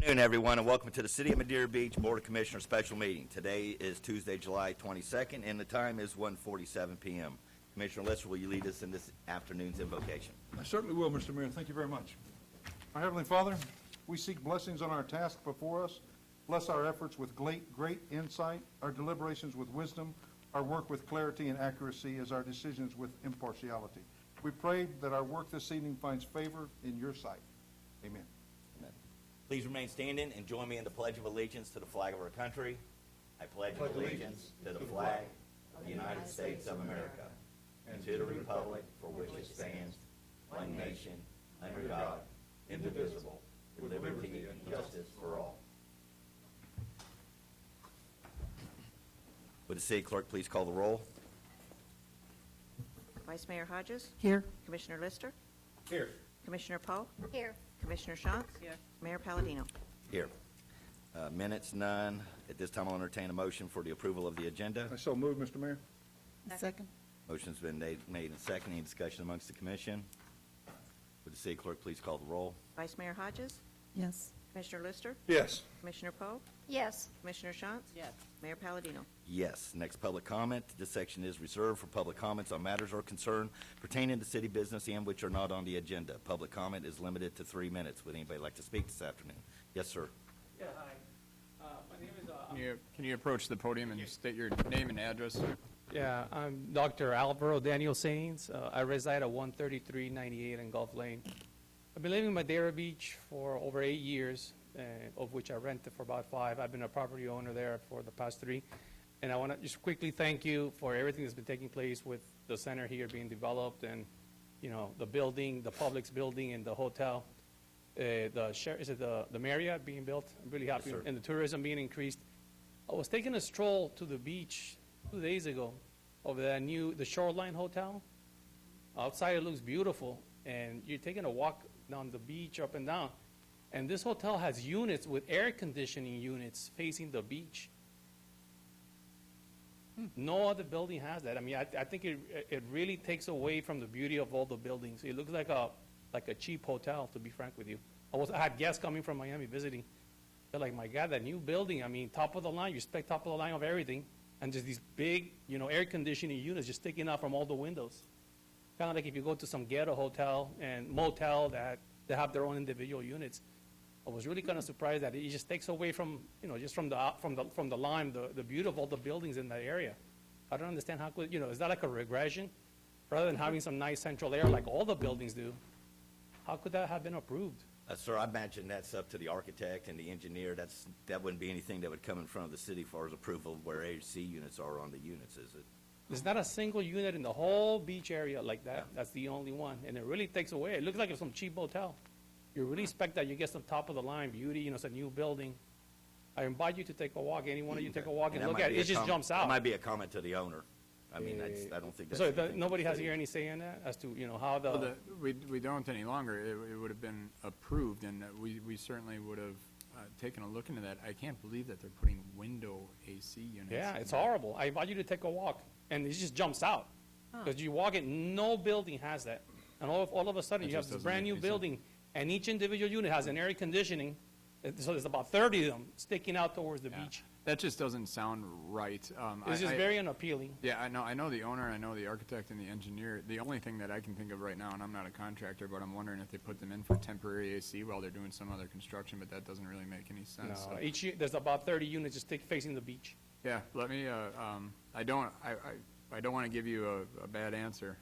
Good afternoon, everyone, and welcome to the City of Madeira Beach Board of Commissioners special meeting. Today is Tuesday, July 22nd, and the time is 1:47 p.m. Commissioner Lister, will you lead us in this afternoon's invocation? I certainly will, Mr. Mayor. Thank you very much. Our Heavenly Father, we seek blessings on our task before us. Bless our efforts with great insight, our deliberations with wisdom, our work with clarity and accuracy, as our decisions with impartiality. We pray that our work this evening finds favor in your sight. Amen. Amen. Please remain standing and join me in the Pledge of Allegiance to the flag of our country. I pledge allegiance to the flag of the United States of America and to the republic for which it stands, one nation, under God, indivisible, with liberty and justice for all. Would the city clerk please call the roll? Vice Mayor Hodges? Here. Commissioner Lister? Here. Commissioner Poe? Here. Commissioner Shantz? Here. Mayor Palladino? Here. Minutes, none. At this time, I'll entertain a motion for the approval of the agenda. I so move, Mr. Mayor. Second. Motion's been made and seconded. Any discussion amongst the commission? Would the city clerk please call the roll? Vice Mayor Hodges? Yes. Commissioner Lister? Yes. Commissioner Poe? Yes. Commissioner Shantz? Yes. Mayor Palladino? Yes. Next, public comment. This section is reserved for public comments on matters or concern pertaining to city business and which are not on the agenda. Public comment is limited to 3 minutes. Would anybody like to speak this afternoon? Yes, sir. Yeah, hi. My name is. Can you approach the podium and state your name and address? Yeah, I'm Dr. Alvaro Daniel Sainz. I reside at 13398 in Gulf Lane. I've been living in Madeira Beach for over 8 years, of which I rented for about 5. I've been a property owner there for the past 3. And I want to just quickly thank you for everything that's been taking place with the center here being developed and, you know, the building, the Publix building and the hotel. The Marriott being built? I'm really happy. Yes, sir. And the tourism being increased. I was taking a stroll to the beach 2 days ago over the Shoreline Hotel. Outside it looks beautiful, and you're taking a walk down the beach up and down. And this hotel has units with air conditioning units facing the beach. No other building has that. I mean, I think it really takes away from the beauty of all the buildings. It looks like a cheap hotel, to be frank with you. I had guests coming from Miami visiting. They're like, my God, that new building, I mean, top of the line, you expect top of the line of everything, and just these big, you know, air conditioning units just sticking out from all the windows. Kind of like if you go to some ghetto hotel and motel that they have their own individual units. I was really kind of surprised that it just takes away from, you know, just from the line, the beauty of all the buildings in that area. I don't understand how could, you know, is that like a regression? Rather than having some nice central air like all the buildings do, how could that have been approved? Sir, I imagine that's up to the architect and the engineer. That wouldn't be anything that would come in front of the city as far as approval of where AC units are on the units, is it? There's not a single unit in the whole beach area like that. Yeah. That's the only one. And it really takes away. It looks like it's some cheap hotel. You really expect that you get some top-of-the-line beauty. You know, it's a new building. I invite you to take a walk. Any one of you take a walk and look at it. It just jumps out. It might be a comment to the owner. I mean, I don't think that's... So nobody has here any say in that as to, you know, how the... Well, we don't any longer. It would have been approved, and we certainly would have taken a look into that. I can't believe that they're putting window AC units. Yeah, it's horrible. I invite you to take a walk, and it just jumps out. Because you walk in, no building has that. And all of a sudden, you have this brand-new building, and each individual unit has an air conditioning. So there's about 30 of them sticking out towards the beach. That just doesn't sound right. It's just very unappealing. Yeah, I know the owner, I know the architect and the engineer. The only thing that I can think of right now, and I'm not a contractor, but I'm wondering if they put them in for temporary AC while they're doing some other construction, but that doesn't really make any sense. No, so. There's about 30 units just facing the beach. Yeah, let me, I don't want to give you a bad answer.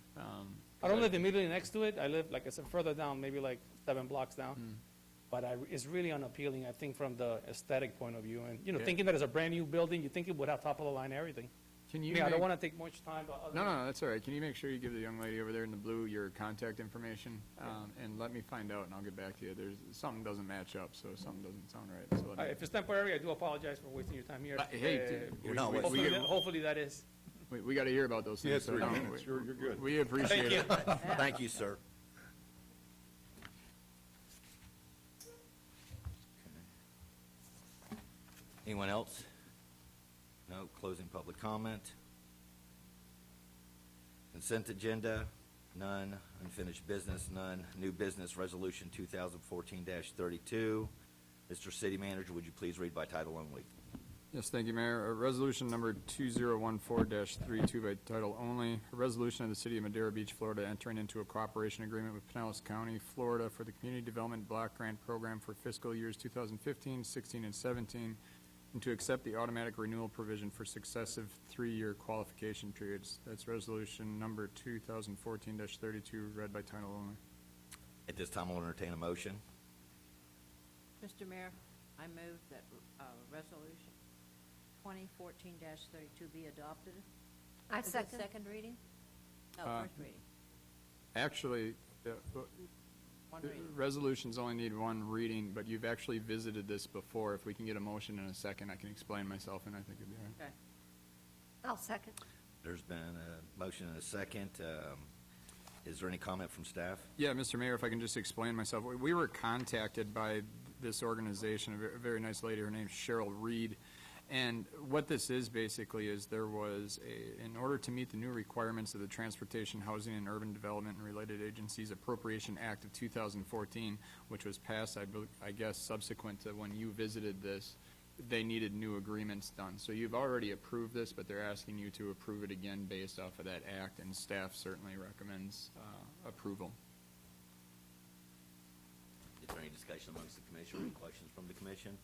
I don't live immediately next to it. I live, like I said, further down, maybe like 7 blocks down. But it's really unappealing, I think, from the aesthetic point of view. And, you know, thinking that it's a brand-new building, you think it would have top-of-the-line everything. Can you I don't want to take much time. No, that's all right. Can you make sure you give the young lady over there in the blue your contact information? And let me find out, and I'll get back to you. Something doesn't match up, so something doesn't sound right. So if it's temporary, I do apologize for wasting your time here. Hopefully that is. We got to hear about those things. Yes, 3 minutes. You're good. We appreciate it. Thank you, sir. Anyone else? No. Closing public comment. Consent agenda, none. Unfinished business, none. New business resolution 2014-32. Mr. City Manager, would you please read by title only? Yes, thank you, Mayor. Resolution number 2014-32 by title only. A resolution of the City of Madera Beach, Florida, entering into a cooperation agreement with Pinellas County, Florida for the Community Development Block Grant Program for fiscal years 2015, 16, and 17, and to accept the automatic renewal provision for successive 3-year qualification periods. That's resolution number 2014-32, read by title only. At this time, I'll entertain a motion. Mr. Mayor, I move that resolution 2014-32 be adopted. I Is it second. second reading? No, first reading. Actually, One reading. resolutions only need one reading, but you've actually visited this before. If we can get a motion in a second, I can explain myself, and I think it'd be all right. Okay. I'll second. There's been a motion and a second. Is there any comment from staff? Yeah, Mr. Mayor, if I can just explain myself. We were contacted by this organization, a very nice lady, her name's Cheryl Reed. And what this is basically is there was in order to meet the new requirements of the Transportation, Housing, and Urban Development and Related Agencies Appropriation Act of 2014, which was passed, I guess, subsequent to when you visited this, they needed new agreements done. So you've already approved this, but they're asking you to approve it again based off of that act, and staff certainly recommends approval. Is there any discussion amongst the commission or any questions from the commission?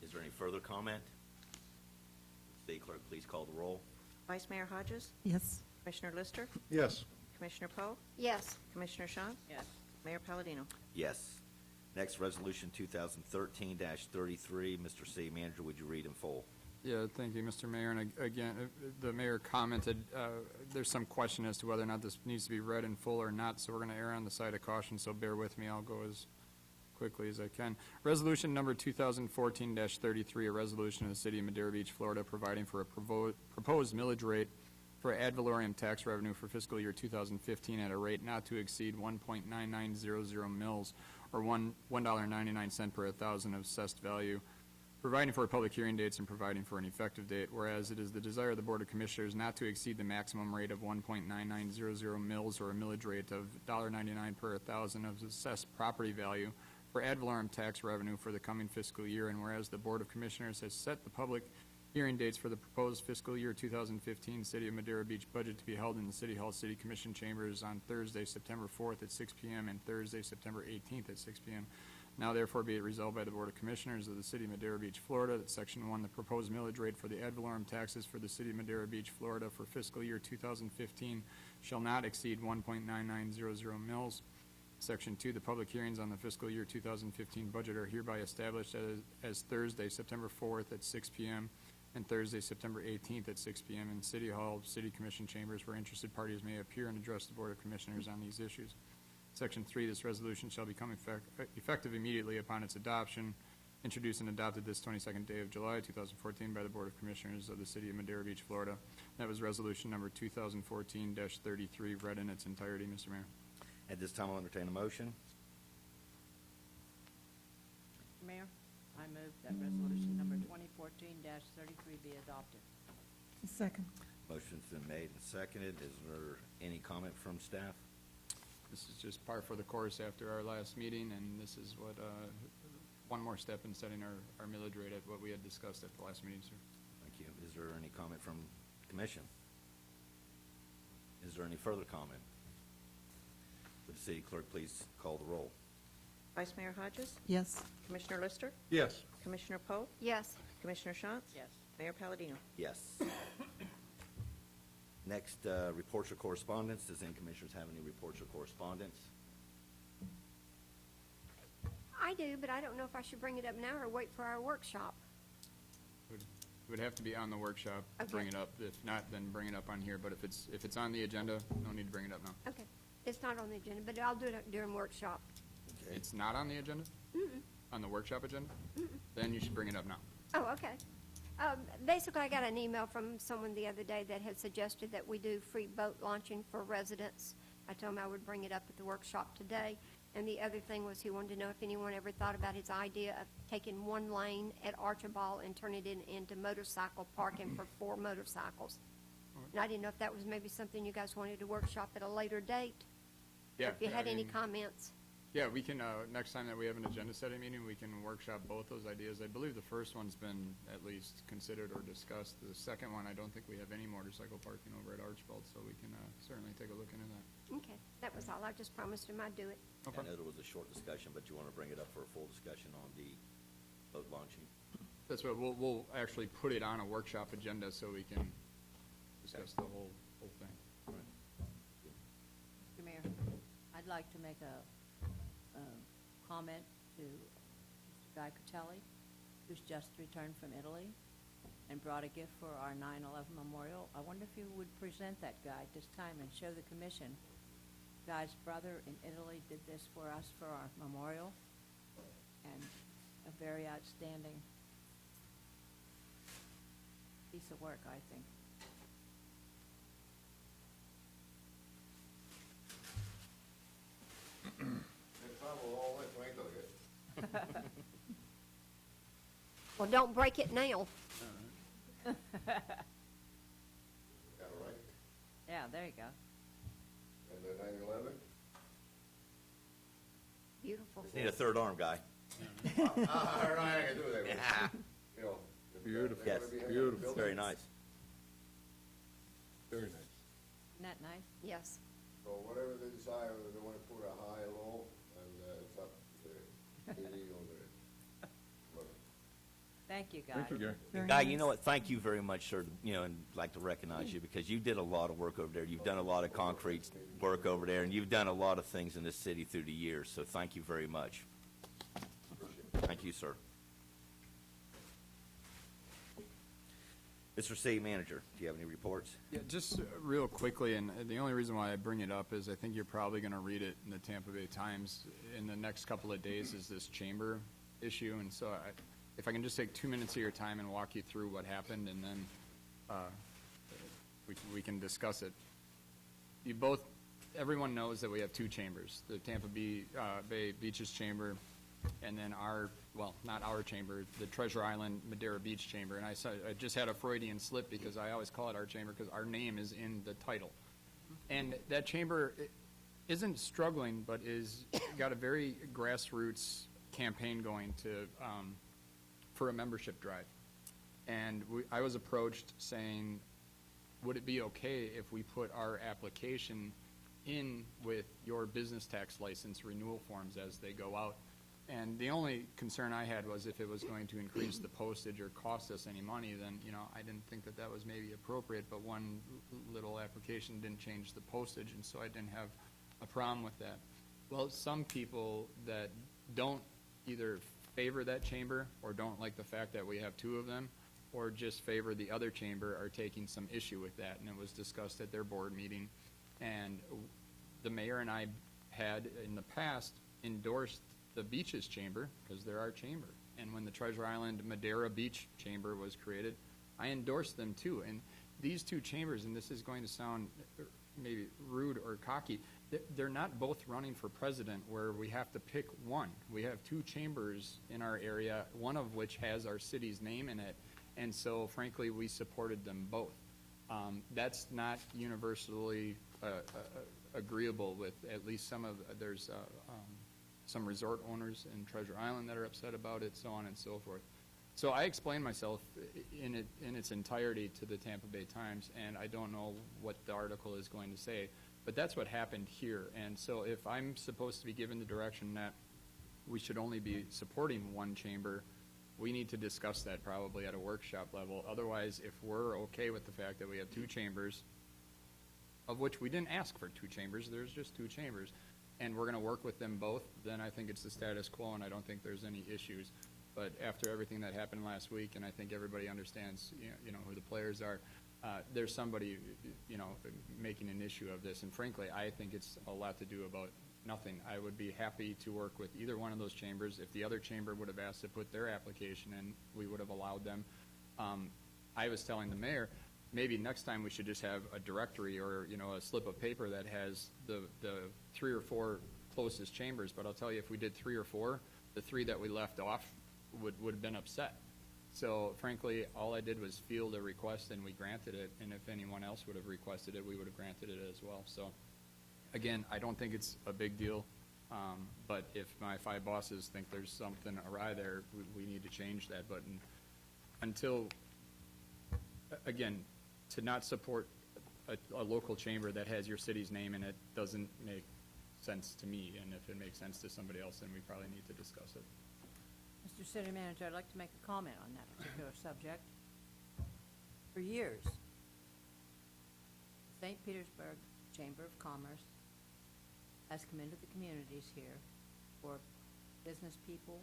Is there any further comment? City Clerk, please call the roll. Vice Mayor Hodges? Yes. Commissioner Lister? Yes. Commissioner Poe? Yes. Commissioner Shantz? Yes. Mayor Palladino? Yes. Next, resolution 2013-33. Mr. City Manager, would you read in full? Yeah, thank you, Mr. Mayor. And again, the mayor commented, there's some question as to whether or not this needs to be read in full or not, so we're going to err on the side of caution, so bear with me. I'll go as quickly as I can. Resolution number 2014-33, a resolution of the City of Madera Beach, Florida, providing for a proposed millage rate for ad valorem tax revenue for fiscal year 2015 at a rate not to exceed 1.9900 mils, or $1.99 per 1,000 of assessed value, providing for public hearing dates and providing for an effective date, whereas it is the desire of the Board of Commissioners not to exceed the maximum rate of 1.9900 mils, or a millage rate of $1.99 per 1,000 of assessed property value for ad valorem tax revenue for the coming fiscal year, and whereas the Board of Commissioners has set the public hearing dates for the proposed fiscal year 2015 City of Madera Beach budget to be held in the City Hall City Commission chambers on Thursday, September 4th at 6 p.m. and Thursday, September 18th at 6 p.m. Now therefore be it resolved by the Board of Commissioners of the City of Madera Beach, Florida, that Section 1, the proposed millage rate for the ad valorem taxes for the City of Madera Beach, Florida for fiscal year 2015 shall not exceed 1.9900 mils. Section 2, the public hearings on the fiscal year 2015 budget are hereby established as Thursday, September 4th at 6 p.m. and Thursday, September 18th at 6 p.m. in City Hall, City Commission chambers, where interested parties may appear and address the Board of Commissioners on these issues. Section 3, this resolution shall become effective immediately upon its adoption, introduced and adopted this 22nd day of July, 2014 by the Board of Commissioners of the City of Madera Beach, Florida. That was resolution number 2014-33, read in its entirety, Mr. Mayor. At this time, I'll entertain a motion. Mayor, I move that resolution number 2014-33 be adopted. Second. Motion's been made and seconded. Is there any comment from staff? This is just par for the course after our last meeting, and this is what, one more step in setting our millage rate at what we had discussed at the last meeting, sir. Thank you. Is there any comment from the commission? Is there any further comment? Would the City Clerk please call the roll? Vice Mayor Hodges? Yes. Commissioner Lister? Yes. Commissioner Poe? Yes. Commissioner Shantz? Yes. Mayor Palladino? Yes. Next, reports or correspondence. Does any commissioners have any reports or correspondence? I do, but I don't know if I should bring it up now or wait for our workshop. It would have to be on the workshop to bring it up. If not, then bring it up on here. But if it's on the agenda, no need to bring it up now. Okay. It's not on the agenda, but I'll do it during workshop. Okay. It's not on the agenda? On the workshop agenda? Then you should bring it up now. Oh, okay. Basically, I got an email from someone the other day that had suggested that we do free boat launching for residents. I told him I would bring it up at the workshop today. And the other thing was he wanted to know if anyone ever thought about his idea of taking one lane at Archibald and turning it into motorcycle parking for 4 motorcycles. And I didn't know if that was maybe something you guys wanted to workshop at a later date. Yeah. If you yeah, had I any mean, comments. Yeah, we can, next time that we have an agenda setting meeting, we can workshop both those ideas. I believe the first one's been at least considered or discussed. The second one, I don't think we have any motorcycle parking over at Archibald, so we can certainly take a look into that. Okay, that was all. I just promised him I'd do it. I know there was a short discussion, but you want to bring it up for a full discussion on the boat launching? That's what, we'll actually put it on a workshop agenda so we can discuss the whole thing. Mr. Mayor, I'd like to make a comment to Mr. Guy Catelli, who's just returned from Italy and brought a gift for our 9/11 memorial. I wonder if you would present that guy this time and show the commission. Guy's brother in Italy did this for us for our memorial, and a very outstanding piece of work, I think. Well, don't break it now. Yeah, there you go. And the 9/11? Beautiful. Just need a third arm, Guy. I don't know how I can do that. Yeah. You know, if Beautiful. they Yes, wanna be hanging on beautiful. buildings, Very nice. Very nice. Isn't that nice? Yes. So whatever they decide, whether they want to put a high or low, and it's up to the lady over there. But Thank you, Guy. Thank you, Gary. And Guy, you know what, thank you very much, sir, you know, and I'd like to recognize you, because you did a lot of work over there. You've done a lot of concrete work over there, and you've done a lot of things in this city through the years, so thank you very much. Thank you, sir. Mr. City Manager, do you have any reports? Yeah, just real quickly, and the only reason why I bring it up is I think you're probably going to read it in the Tampa Bay Times in the next couple of days, is this chamber issue. And so if I can just take 2 minutes of your time and walk you through what happened, and then we can discuss it. Everyone knows that we have two chambers, the Tampa Bay Beaches Chamber, and then not our chamber, the Treasure Island Madeira Beach Chamber. And I just had a Freudian slip because I always call it our chamber because our name is in the title. And that chamber isn't struggling, but is got a very grassroots campaign going for a membership drive. And I was approached saying, would it be okay if we put our application in with your business tax license renewal forms as they go out? And the only concern I had was if it was going to increase the postage or cost us any money, then, I didn't think that was maybe appropriate, but one little application didn't change the postage, and so I didn't have a problem with that. Well, some people that don't either favor that chamber or don't like the fact that we have two of them, or just favor the other chamber, are taking some issue with that, and it was discussed at their board meeting. And the mayor and I had, in the past, endorsed the Beaches Chamber, because they're our chamber. And when the Treasure Island Madeira Beach Chamber was created, I endorsed them too. And these two chambers, and this is going to sound maybe rude or cocky, they're not both running for president where we have to pick one. We have two chambers in our area, one of which has our city's name in it, and so frankly, we supported them both. That's not universally agreeable with at least there's some resort owners in Treasure Island that are upset about it, so on and so forth. So I explained myself in its entirety to the Tampa Bay Times, and I don't know what the article is going to say, but that's what happened here. And so if I'm supposed to be given the direction that we should only be supporting one chamber, we need to discuss that probably at a workshop level. Otherwise, if we're okay with the fact that we have two chambers, of which we didn't ask for two chambers, there's just two chambers, and we're going to work with them both, then I think it's the status quo, and I don't think there's any issues. But after everything that happened last week, and I think everybody understands, who the players are, there's somebody, making an issue of this. And frankly, I think it's a lot to do about nothing. I would be happy to work with either one of those chambers. If the other chamber would have asked to put their application in, we would have allowed them. I was telling the mayor, maybe next time we should just have a directory or, a slip of paper that has the 3 or 4 closest chambers. But I'll tell you, if we did 3 or 4, the 3 that we left off would have been upset. So frankly, all I did was field a request and we granted it. And if anyone else would have requested it, we would have granted it as well. So again, I don't think it's a big deal. But if my 5 bosses think there's something awry there, we need to change that. But until, again, to not support a local chamber that has your city's name in it doesn't make sense to me. And if it makes sense to somebody else, then we probably need to discuss it. Mr. City Manager, I'd like to make a comment on that particular subject. For years, St. Petersburg Chamber of Commerce has come into the communities here for business people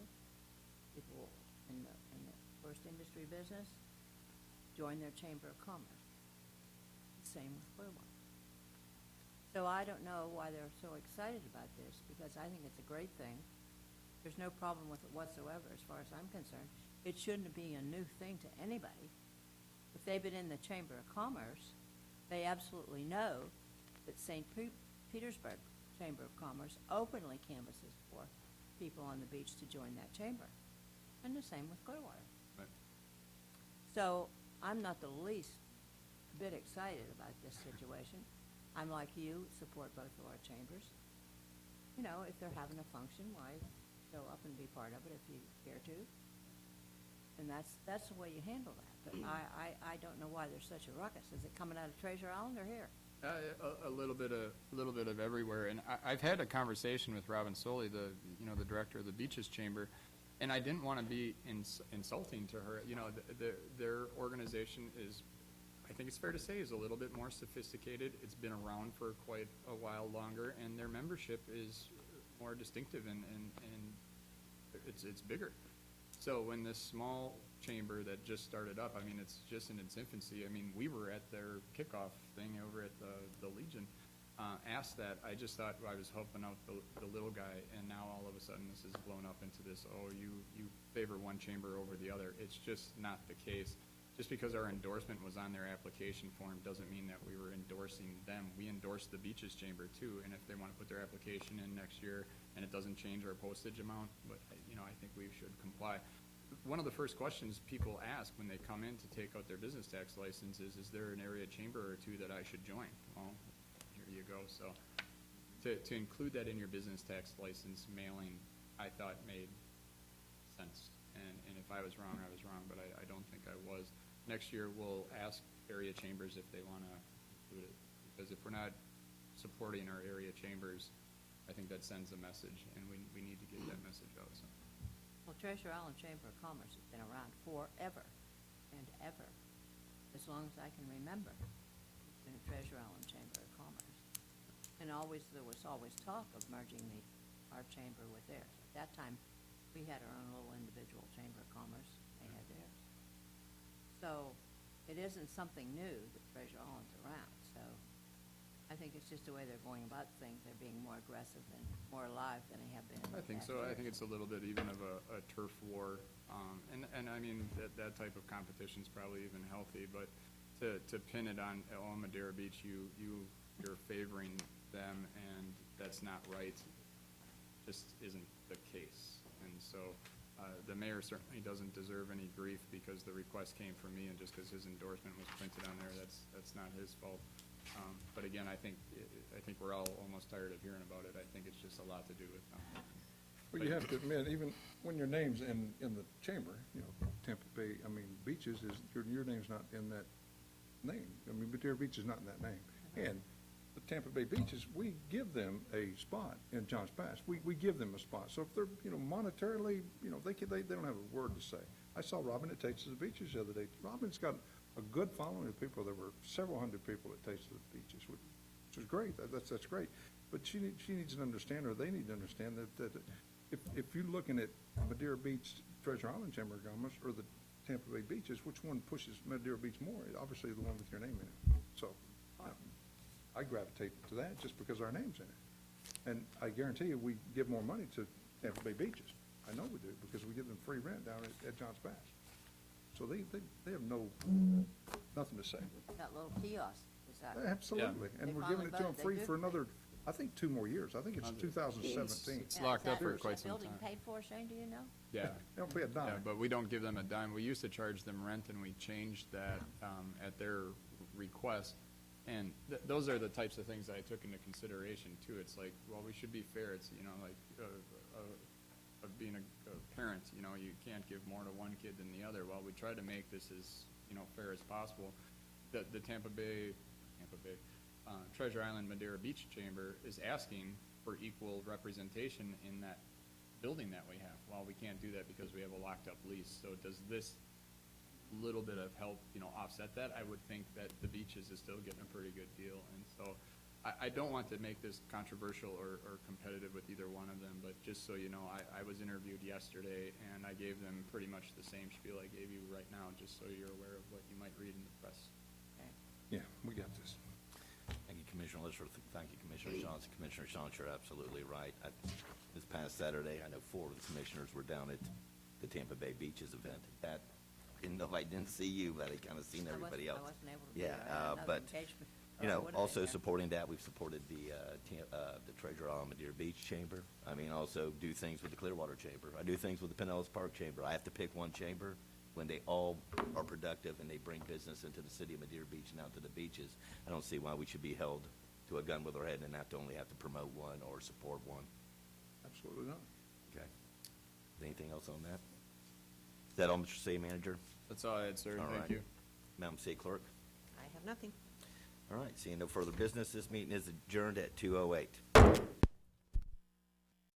in the first industry business, join their Chamber of Commerce. Same with Clearwater. So I don't know why they're so excited about this, because I think it's a great thing. There's no problem with it whatsoever as far as I'm concerned. It shouldn't be a new thing to anybody. If they've been in the Chamber of Commerce, they absolutely know that St. Petersburg Chamber of Commerce openly canvasses for people on the beach to join that chamber. And the same with Clearwater. Right. So I'm not the least bit excited about this situation. I'm like you, support both of our chambers. You know, if they're having a function, why show up and be part of it if you care to? And that's the way you handle that. But I don't know why there's such a ruckus. Is it coming out of Treasure Island or here? A little bit of everywhere, and I've had a conversation with Robin Soley, the director of the Beaches Chamber, and I didn't want to be insulting to her. You know, their organization is, I think it's fair to say, is a little bit more sophisticated. It's been around for quite a while longer, and their membership is more distinctive and it's bigger. So when this small chamber that just started up, I mean, it's just in its infancy. I mean, we were at their kickoff thing over at the Legion, asked that. I just thought I was helping out the little guy, and now all of a sudden this is blown up into this, oh, you favor one chamber over the other. It's just not the case. Just because our endorsement was on their application form doesn't mean that we were endorsing them. We endorsed the Beaches Chamber too, and if they want to put their application in next year and it doesn't change our postage amount, but I think we should comply. One of the first questions people ask when they come in to take out their business tax license is there an area chamber or two that I should join? Well, here you go. So to include that in your business tax license mailing, I thought made sense. And if I was wrong, I was wrong, but I don't think I was. Next year, we'll ask area chambers if they want to include it. Because if we're not supporting our area chambers, I think that sends a message, and we need to get that message out. So. Well, Treasure Island Chamber of Commerce has been around forever and ever, as long as I can remember. It's been a Treasure Island Chamber of Commerce. And there was always talk of merging our chamber with theirs. At that time, we had our own little individual Chamber of Commerce. They had theirs. So it isn't something new that Treasure Island's around. So I think it's just the way they're going about things. They're being more aggressive and more alive than they have been in the I think past so. I years. think it's a little bit even of a turf war. And I mean, that type of competition is probably even healthy. But to pin it on Madeira Beach, you're favoring them, and that's not right. Just isn't the case. And so the mayor certainly doesn't deserve any grief because the request came from me, and just because his endorsement was printed on there, that's not his fault. But again, I think we're all almost tired of hearing about it. I think it's just a lot to do with them. Well, you have to admit, even when your name's in the chamber, Tampa Bay, Beaches, your name's not in that name. Madeira Beach is not in that name. And the Tampa Bay Beaches, we give them a spot in Johns Pass. We give them a spot. So if they're, monetarily, they don't have a word to say. I saw Robin at Tastes of the Beaches the other day. Robin's got a good following of people. There were several hundred people at Tastes of the Beaches, which was great. That's great. But she needs to understand, or they need to understand that if you're looking at Madeira Beach, Treasure Island Chamber of Commerce, or the Tampa Bay Beaches, which one pushes Madeira Beach more? Obviously, the one with your name in it. So I gravitate to that just because our name's in it. And I guarantee you, we give more money to Tampa Bay Beaches. I know we do, because we give them free rent down at Johns Pass. So they have nothing to say. That little kiosk is that. Absolutely. Yeah. And They we're giving it to them finally voted. free They for did. another, I think, 2 more years. I think it's 2017. It's locked up for quite some building time. paid for, Shane, do you know? Yeah. They don't pay a Yeah, dime. but we don't give them a dime. We used to charge them rent, and we changed that at their request. And those are the types of things that I took into consideration too. It's like, well, we should be fair. It's, you know, like, of being a parent, you know, you can't give more to one kid than the other. Well, we try to make this as, you know, fair as possible. The Tampa Bay, Treasure Island Madeira Beach Chamber is asking for equal representation in that building that we have. Well, we can't do that because we have a locked up lease. So does this little bit of help, you know, offset that? I would think that the beaches is still getting a pretty good deal. And so I don't want to make this controversial or competitive with either one of them, but just so you know, I was interviewed yesterday and I gave them pretty much the same spiel I gave you right now, just so you're aware of what you might read in the press. Yeah, we got this. Thank you, Commissioner Lister. Thank you, Commissioner Johnson. Commissioner Johnson, you're absolutely right. This past Saturday, I know 4 of the commissioners were down at the Tampa Bay Beaches event. That, didn't know I didn't see you, but I kind of seen everybody else. I wasn't able to be Yeah, there. I had another but, engagement, or you I know, would've been also there. supporting that, we've supported the Treasure Island Madeira Beach Chamber. I mean, also do things with the Clearwater Chamber. I do things with the Pinellas Park Chamber. I have to pick one chamber when they all are productive and they bring business into the city of Madeira Beach and out to the beaches. I don't see why we should be held to a gun with our head and not to only have to promote one or support one. Absolutely not. Okay. Anything else on that? Is that all, Mr. City Manager? That's all I had, sir. All Thank right. you. Madam City Clerk? I have nothing. All right, seeing no further business, this meeting is adjourned at 2:08.